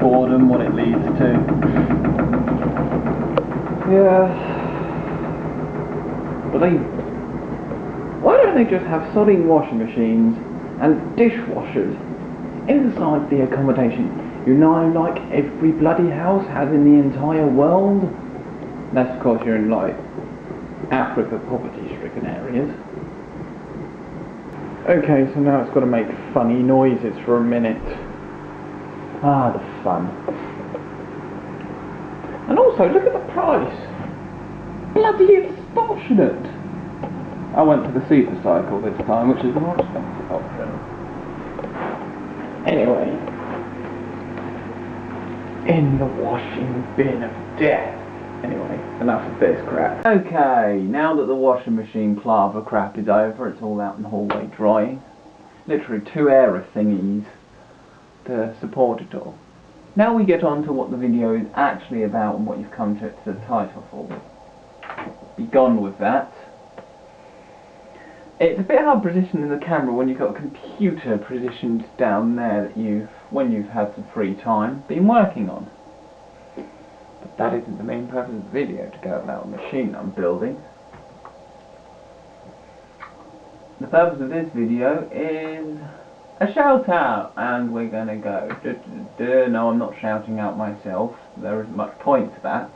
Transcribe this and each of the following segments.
boredom what it leads to. Yeah. But why don't they just have sodding washing machines and dishwashers inside the accommodation? You know, like every bloody house has in the entire world. That's of course you're in like Africa poverty-stricken areas. Okay, so now it's got to make funny noises for a minute. Ah, the fun. And also, look at the price. Bloody extortionate. I went for the super cycle this time, which is the more expensive option. Anyway, in the washing bin of death. Anyway, enough of this crap. Okay, now that the washing machine palaver crap is over, it's all out in the hallway drying. Literally 2 air thingies to support it all. Now we get on to what the video is actually about and what you've come to the title for. Be gone with that. It's a bit hard positioning the camera when you've got a computer positioned down there that when you've had some free time, been working on. But that isn't the main purpose of the video, to go about a machine I'm building. The purpose of this video is a shout out, and we're gonna go no, I'm not shouting out myself, there isn't much point to that.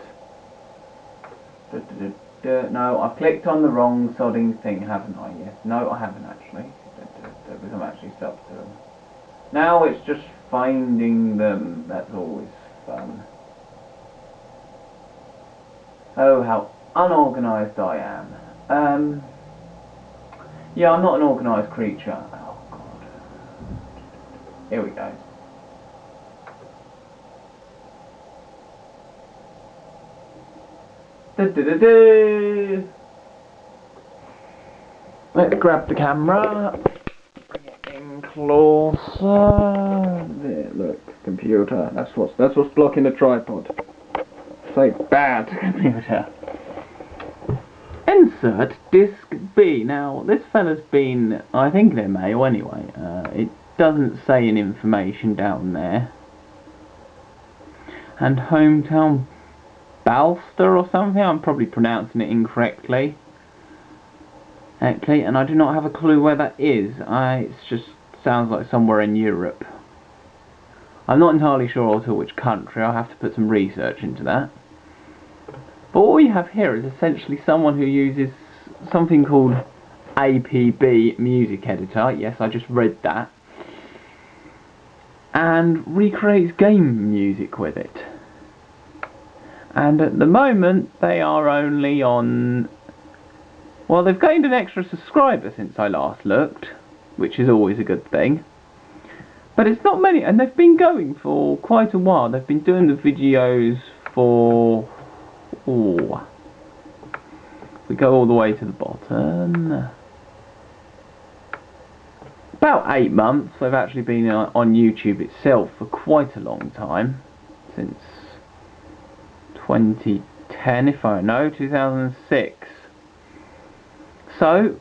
No, I've clicked on the wrong sodding thing, haven't I? Yes. No, I haven't actually, because I'm actually subbed to them. Now it's just finding them, that's always fun. Oh, how unorganised I am. Yeah, I'm not an organised creature. Oh, God. Here we go. Let's grab the camera. Bring it in closer. There, look, computer. That's what's blocking the tripod. Say bad computer. Insert disc B. Now, this fella's been, I think they're male anyway. It doesn't say any information down there. And hometown Balster or something. I'm probably pronouncing it incorrectly. And I do not have a clue where that is. It just sounds like somewhere in Europe. I'm not entirely sure also which country. I'll have to put some research into that. But what we have here is essentially someone who uses something called APB Music Editor. Yes, I just read that. And recreates game music with it. And at the moment they are only on... Well, they've gained an extra subscriber since I last looked, which is always a good thing. But it's not many, and they've been going for quite a while. They've been doing the videos for... Oh, we go all the way to the bottom. About 8 months. They've actually been on YouTube itself for quite a long time, since 2010, if I know, 2006. So,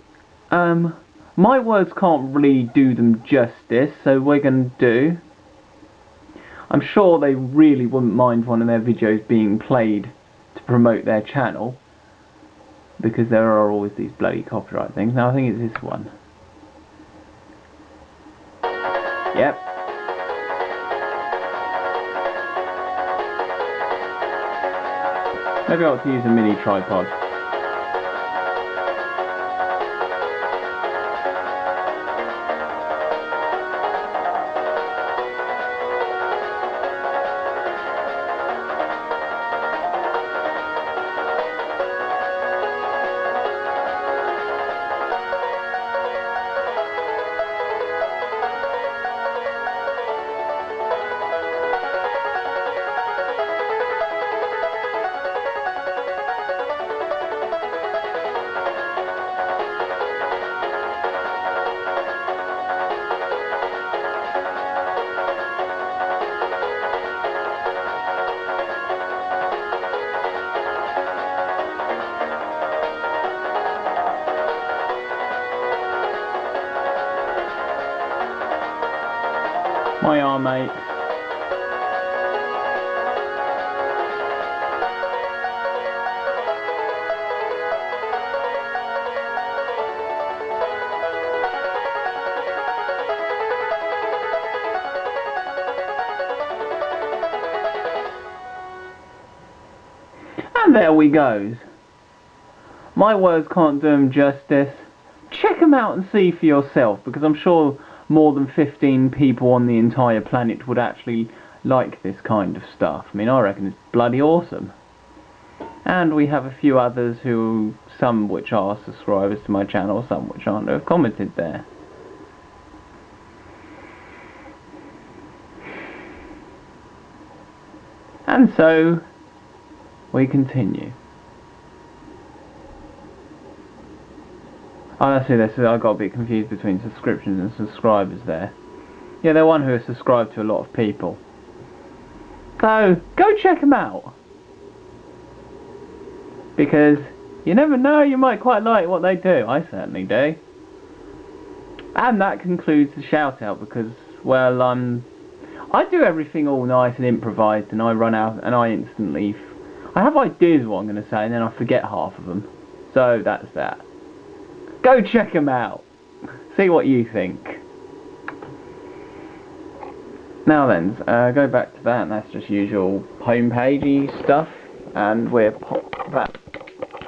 my words can't really do them justice, so we're going to do... I'm sure they really wouldn't mind one of their videos being played to promote their channel, because there are always these bloody copyright things. Now I think it's this one. Yep. Maybe I ought to use a mini tripod. My arm, mate. And there we goes. My words can't do them justice. Check them out and see for yourself, because I'm sure more than 15 people on the entire planet would actually like this kind of stuff. I mean, I reckon it's bloody awesome. And we have a few others who, some which are subscribers to my channel, some which aren't, who have commented there. And so, we continue. Oh, I see this. I got a bit confused between subscriptions and subscribers there. Yeah, they're one who are subscribed to a lot of people. So, go check them out. Because you never know, you might quite like what they do. I certainly do. And that concludes the shout out, because, well, I do everything all nice and improvised, and I run out and I instantly... I have ideas of what I'm going to say, and then I forget half of them. So, that's that. Go check them out. See what you think. Now then, go back to that, and that's just usual homepagey stuff. And we'll pop that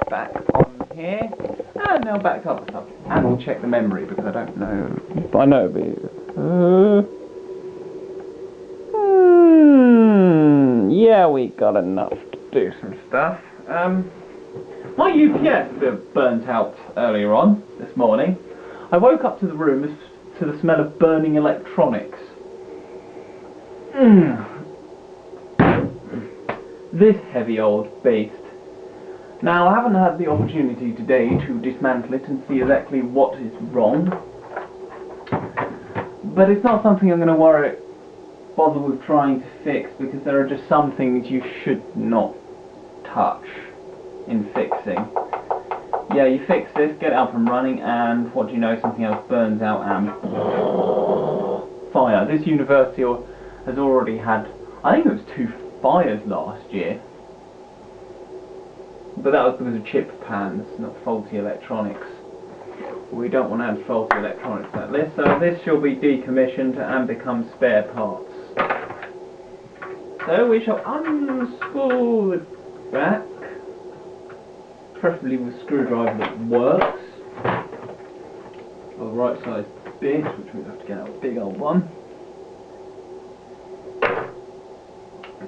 back on here. And now back to other stuff. And we'll check the memory, because I don't know. But I know it'll be... yeah, we got enough to do some stuff. My UPS burnt out earlier on this morning. I woke up to the room to the smell of burning electronics. This heavy old beast. Now, I haven't had the opportunity today to dismantle it and see exactly what is wrong. But it's not something I'm going to bother with trying to fix, because there are just some things you should not touch in fixing. Yeah, you fix this, get it up and running, and what do you know, something else burns out and fire. This university has already had, I think it was 2 fires last year, but that was because of chip pans, not faulty electronics. We don't want to add faulty electronics like this, so this shall be decommissioned and become spare parts. So we shall unscrew the back, preferably with a screwdriver that works, or the right size bit, which we have to get out a big old one.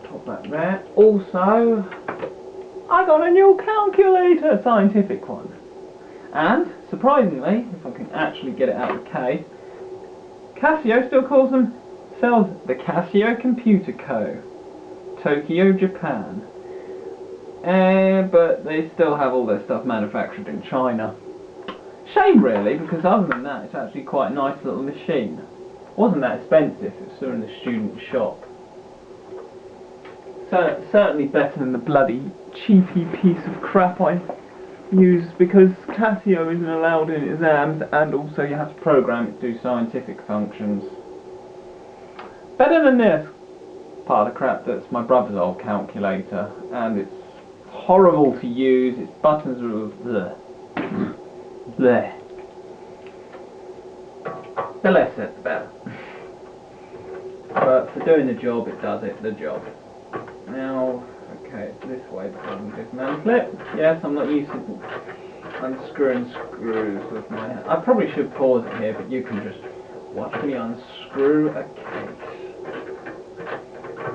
Top that there. Also, I got a new calculator, scientific one. And, surprisingly, if I can actually get it out of the case, Casio still sells the Casio Computer Co. Tokyo, Japan. But they still have all their stuff manufactured in China. Shame really, because other than that, it's actually quite a nice little machine. It wasn't that expensive, it was still in the student shop. So, certainly better than the bloody cheapy piece of crap I use, because Casio isn't allowed in exams, and also you have to program it to do scientific functions. Better than this pile of crap that's my brother's old calculator, and it's horrible to use, its buttons are bleh. Bleh. The less said the better. But for doing the job, it does the job. Now, okay, it's this way before we dismantle it. Yes, I'm not used to unscrewing screws with my hand. I probably should pause it here, but you can just watch me unscrew a case.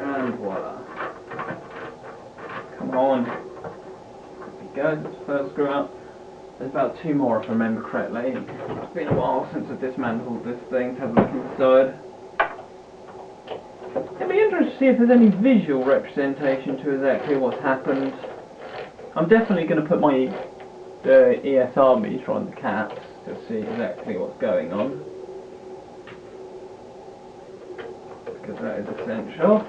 And voila. Come on. There we go, that's the first screw out. There's about 2 more if I remember correctly. It's been a while since I've dismantled this thing to have a look inside. It'd be interesting to see if there's any visual representation to exactly what's happened. I'm definitely going to put my ESR meter on the caps to see exactly what's going on, because that is essential.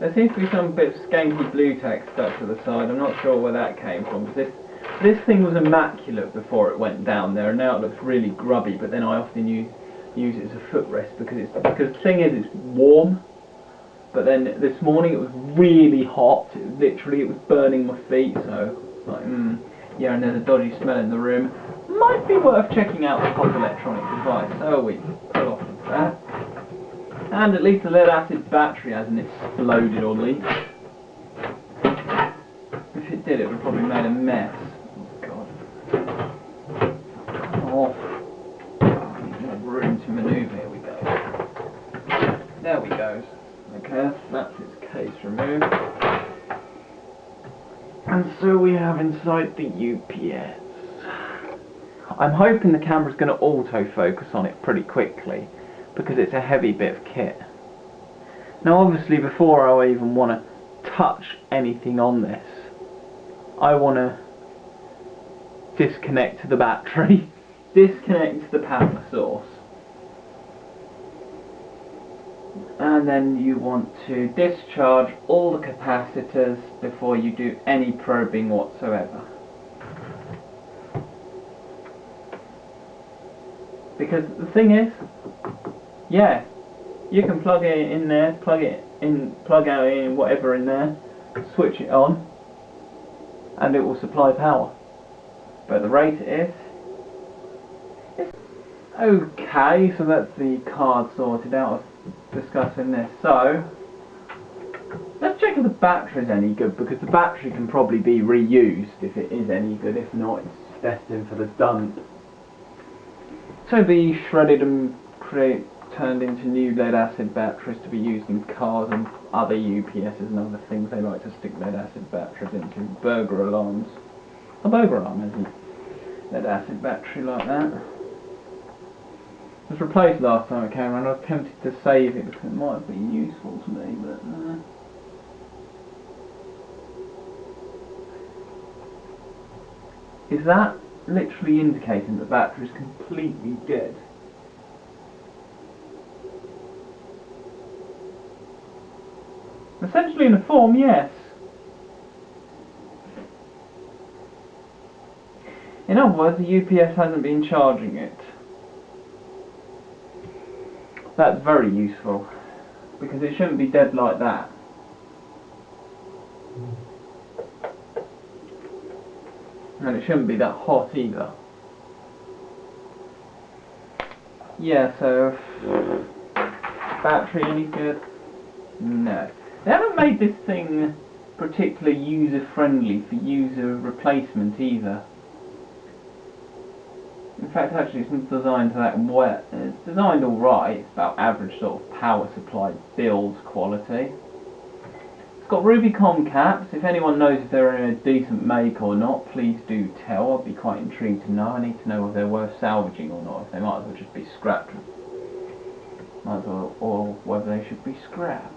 There seems to be some bit of skanky blue tack stuck to the side. I'm not sure where that came from. This thing was immaculate before it went down there, and now it looks really grubby. But then I often use it as a footrest because the thing is, it's warm. But then this morning it was really hot. It was burning my feet. So like, yeah, and there's a dodgy smell in the room. Might be worth checking out the hot electronic device. So we pull off of that. And at least the lead acid battery hasn't exploded or leaked. did, it would probably made a mess. Oh, God. Come off. Oh, I need more room to manoeuvre. Here we go. There we go. Okay, that's its case removed. And so we have inside the UPS. I'm hoping the camera's going to autofocus on it pretty quickly, because it's a heavy bit of kit. Now obviously before I even want to touch anything on this, I want to disconnect the battery, disconnect the power source, and then you want to discharge all the capacitors before you do any probing whatsoever. Because the thing is, yeah, you can plug it in there, plug out in whatever in there, switch it on, and it will supply power. But the rate it is, okay, so that's the card sorted out of discussing this. So let's check if the battery is any good, because the battery can probably be reused if it is any good. If not, it's destined for the dump. So the shredded and turned into new lead acid batteries to be used in cars and other UPSs and other things. They like to stick lead acid batteries into burglar alarms. A burglar alarm isn't lead acid battery like that. It was replaced last time it came around. I was tempted to save it because it might have been useful to me, but is that literally indicating that the battery is completely dead? Essentially in a form, yes. In other words, the UPS hasn't been charging it. That's very useful, because it shouldn't be dead like that. And it shouldn't be that hot either. Yeah, so battery any good? No. They haven't made this thing particularly user-friendly for user replacement either. In fact, actually, it's not designed that well. It's designed alright. It's about average sort of power supply build quality. It's got Rubicon caps. If anyone knows if they're in a decent make or not, please do tell. I'd be quite intrigued to know. I need to know if they're worth salvaging or not. If they might as well just be scrapped. Might as well, or whether they should be scrapped.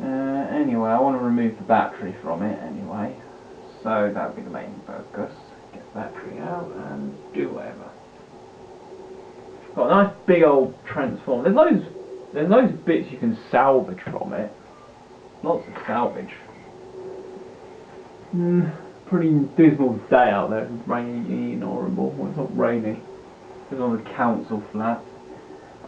Anyway, I want to remove the battery from it anyway, so that would be the main focus. Get the battery out and do whatever. Got a nice big old transformer. There's loads of bits you can salvage from it. Lots of salvage. Pretty dismal day out there. It's rainy and horrible. Well, it's not rainy. It's on the council flat.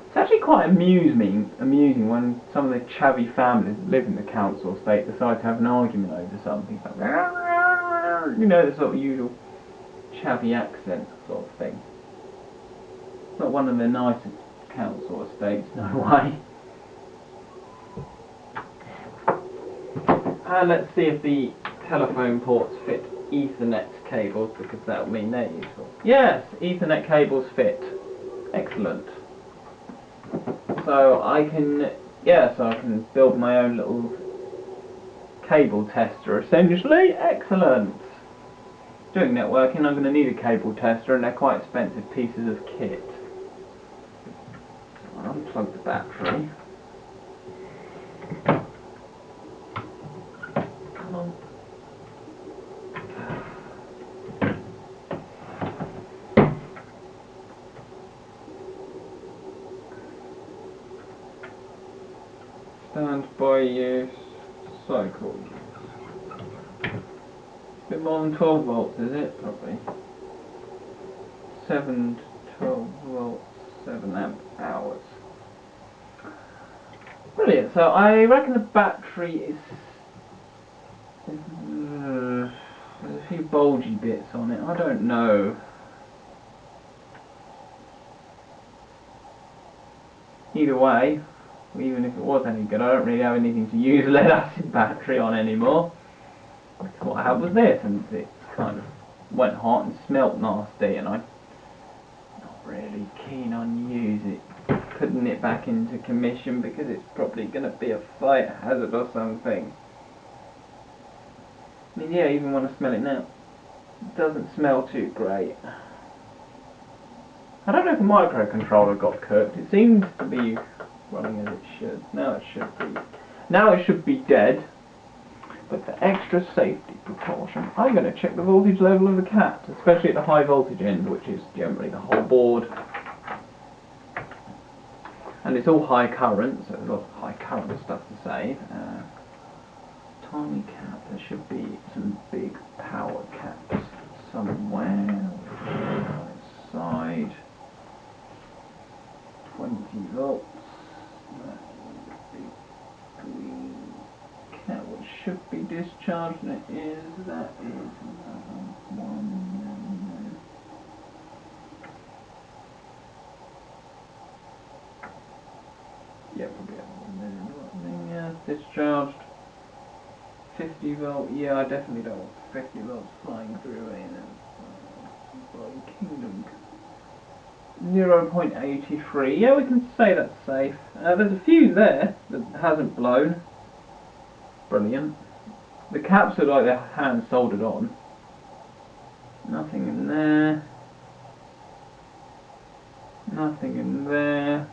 It's actually quite amusing when some of the chavvy families that live in the council estate decide to have an argument over something. Like, you know, the sort of usual chavvy accent sort of thing. It's not one of the nicer council estates, no way. And let's see if the telephone ports fit Ethernet cables, because that will mean they're useful. Yes, Ethernet cables fit. Excellent. So I can build my own little cable tester essentially. Excellent. Doing networking, I'm going to need a cable tester, and they're quite expensive pieces of kit. So I'll unplug the battery. Come on. Standby use, cycle use. A bit more than 12 volts, is it? Probably. 7 to 12 volts, 7 amp hours. Brilliant, so I reckon the battery is... there's a few bulgy bits on it, I don't know. Either way, even if it was any good. I don't really have anything to use lead acid battery on anymore. What I had was this, and it kind of went hot and smelt nasty, and I'm not really keen on putting it back into commission, because it's probably going to be a fire hazard or something. I mean, yeah, even when I smell it now, it doesn't smell too great. I don't know if the microcontroller got cooked. It seems to be running as it should. Now it should be dead. But for extra safety precaution, I'm going to check the voltage level of the cat, especially at the high voltage end, which is generally the whole board. And it's all high current, so there's a lot of high current stuff to save. Tiny cap, there should be some big power caps somewhere. Side. 20 volts. Big green cat, which should be discharged, and it is. That is one. Yeah, probably one. Yeah, discharged. 50 volt. Yeah, I definitely don't want 50 volts flying through Kingdom. 0.83. Yeah, we can say that's safe. There's a fuse there that hasn't blown. Brilliant. The caps are like they're hand soldered on. Nothing in there. Nothing in there.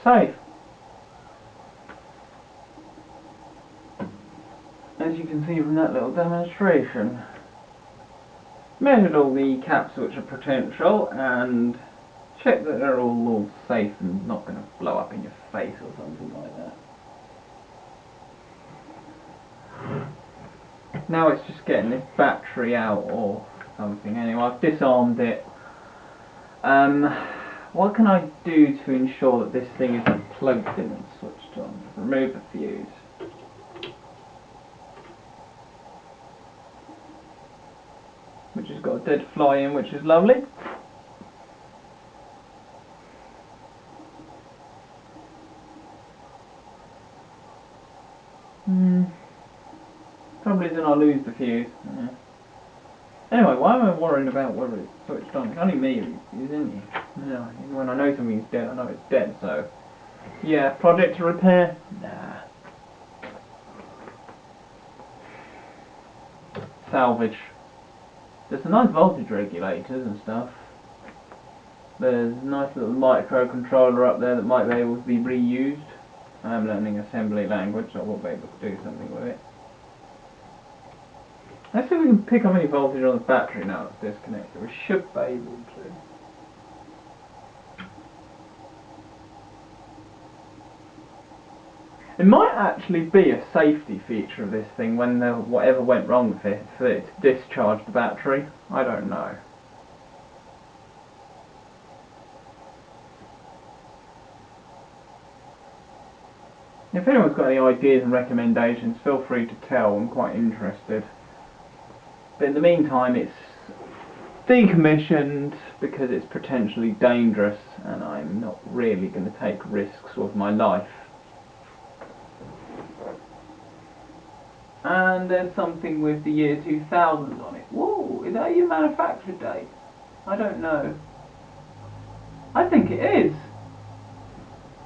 Safe. As you can see from that little demonstration. Measured all the caps which are potential and checked that they're all safe and not going to blow up in your face or something like that. Now it's just getting this battery out or something. Anyway, I've disarmed it. What can I do to ensure that this thing is plugged in and switched on? Remove the fuse. Which has got a dead fly in, which is lovely. Trouble is then I'll lose the fuse. Yeah. Anyway, why am I worrying about whether it's switched on? It's only me who's in here. No, when I know something's dead, I know it's dead, so... Yeah, project to repair? Nah. Salvage. There's some nice voltage regulators and stuff. There's a nice little microcontroller up there that might be able to be reused. I'm learning assembly language, so I will be able to do something with it. Let's see if we can pick up any voltage on the battery now it's disconnected. We should be able to. It might actually be a safety feature of this thing when whatever went wrong with it, for it to discharge the battery. I don't know. If anyone's got any ideas and recommendations, feel free to tell. I'm quite interested. But in the meantime, it's decommissioned because it's potentially dangerous, and I'm not really going to take risks with my life. And there's something with the year 2000 on it. Whoa, is that your manufacture date? I don't know. I think it is.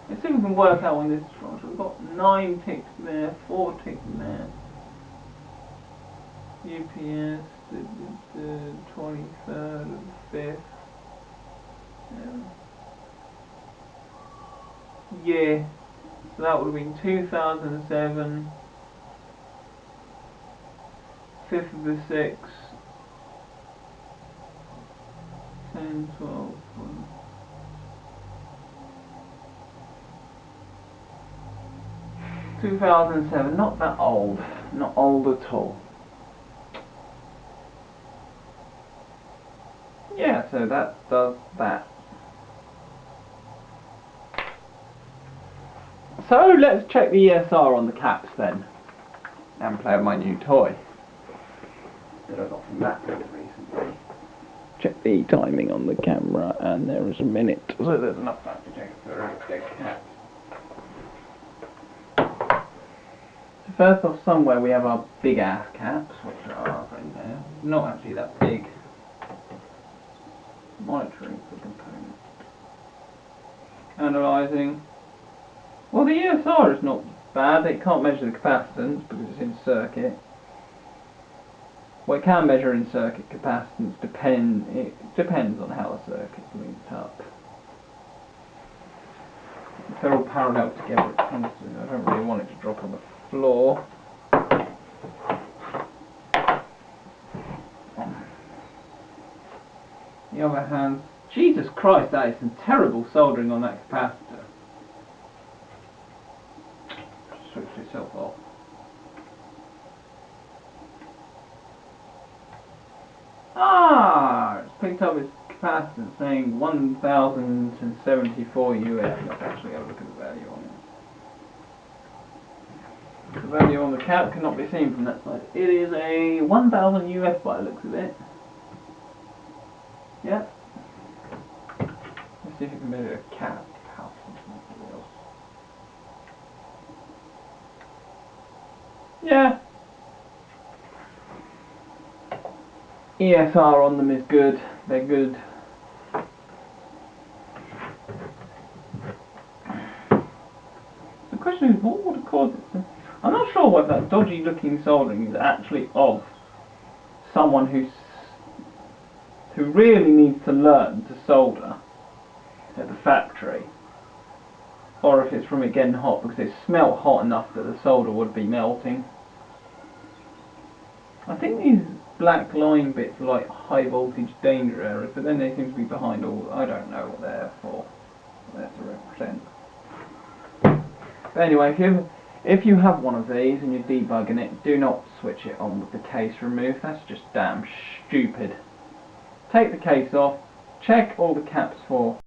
Let's see if we can work out when this is from. So we've got 9 ticks there, 4 ticks there. UPS, the 23rd of the 5th. Yeah. So that would have been 2007. 5th of the 6th. 10, 12, 1. ...2007, not that old. Not old at all. Yeah, so that does that. So let's check the ESR on the caps then, and play with my new toy that I got from that recently. Check the timing on the camera, and there is a minute, so there's enough time to check for a dead cat. So first off, somewhere we have our big ass caps, which are in there. Not actually that big. Monitoring for components. Analysing. Well, the ESR is not bad. It can't measure the capacitance because it's in circuit. Well, it can measure in circuit capacitance. It depends on how the circuit's linked up. If they're all parallel together, it tends to. I don't really want it to drop on the floor. The other hand, Jesus Christ, that is some terrible soldering on that capacitor. Switched itself off. Ah, it's picked up its capacitance saying 1074 US. Let's actually have a look at the value on it. The value on the cap cannot be seen from that side. It is a 1000 US by the looks of it. Yeah. Let's see if you can measure a cap. Yeah. ESR on them is good. They're good. The question is, what would have caused it to... I'm not sure whether that dodgy looking soldering is actually of someone who really needs to learn to solder at the factory, or if it's from it getting hot, because it smelt hot enough that the solder would be melting. I think these black line bits are like high voltage danger errors, but then they seem to be behind all... I don't know what they're for. They're to represent. But anyway, if you have one of these and you're debugging it, do not switch it on with the case removed. That's just damn stupid. Take the case off, check all the caps for